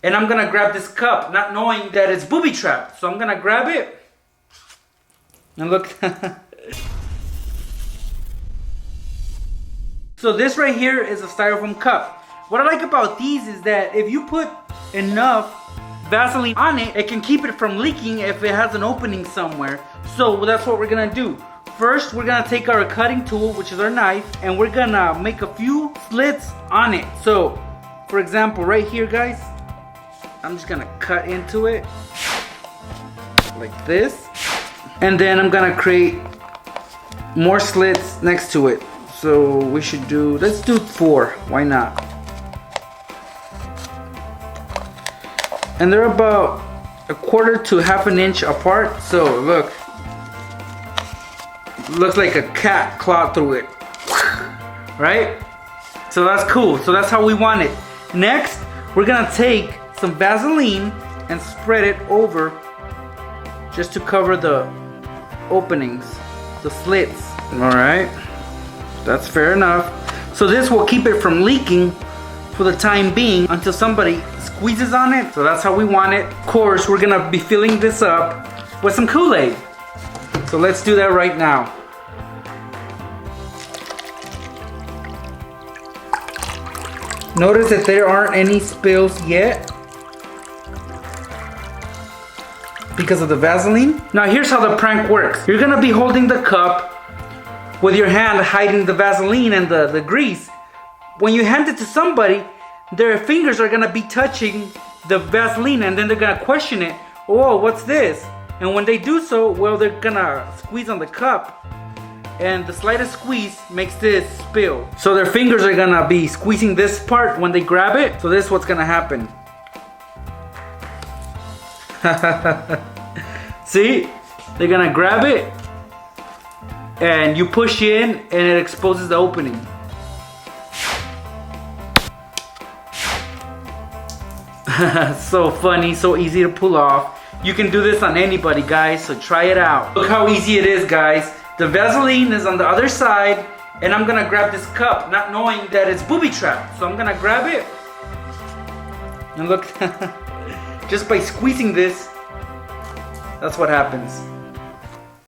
And I'm gonna grab this cup, not knowing that it's booby trapped. So I'm gonna grab it. And look. So this right here is a styrofoam cup. What I like about these is that if you put enough Vaseline on it, it can keep it from leaking if it has an opening somewhere. So that's what we're gonna do. First, we're gonna take our cutting tool, which is our knife, and we're gonna make a few slits on it. So, for example, right here, guys, I'm just gonna cut into it like this. And then I'm gonna create more slits next to it. So we should do, let's do 4, why not? And they're about 1/4 to 1/2 inch apart. So look, looks like a cat clawed through it, right? So that's cool, so that's how we want it. Next, we're gonna take some Vaseline and spread it over just to cover the openings, the slits. All right, that's fair enough. So this will keep it from leaking for the time being until somebody squeezes on it. So that's how we want it. Of course, we're gonna be filling this up with some Kool-Aid. So let's do that right now. Notice that there aren't any spills yet because of the Vaseline. Now here's how the prank works. You're gonna be holding the cup with your hand hiding the Vaseline and the grease. When you hand it to somebody, their fingers are gonna be touching the Vaseline and then they're gonna question it. Oh, what's this? And when they do so, well, they're gonna squeeze on the cup. And the slightest squeeze makes this spill. So their fingers are gonna be squeezing this part when they grab it. So this is what's gonna happen. See? They're gonna grab it and you push in and it exposes the opening. So funny, so easy to pull off. You can do this on anybody, guys, so try it out. Look how easy it is, guys. The Vaseline is on the other side, and I'm gonna grab this cup, not knowing that it's booby trapped. So I'm gonna grab it, and look, just by squeezing this, that's what happens.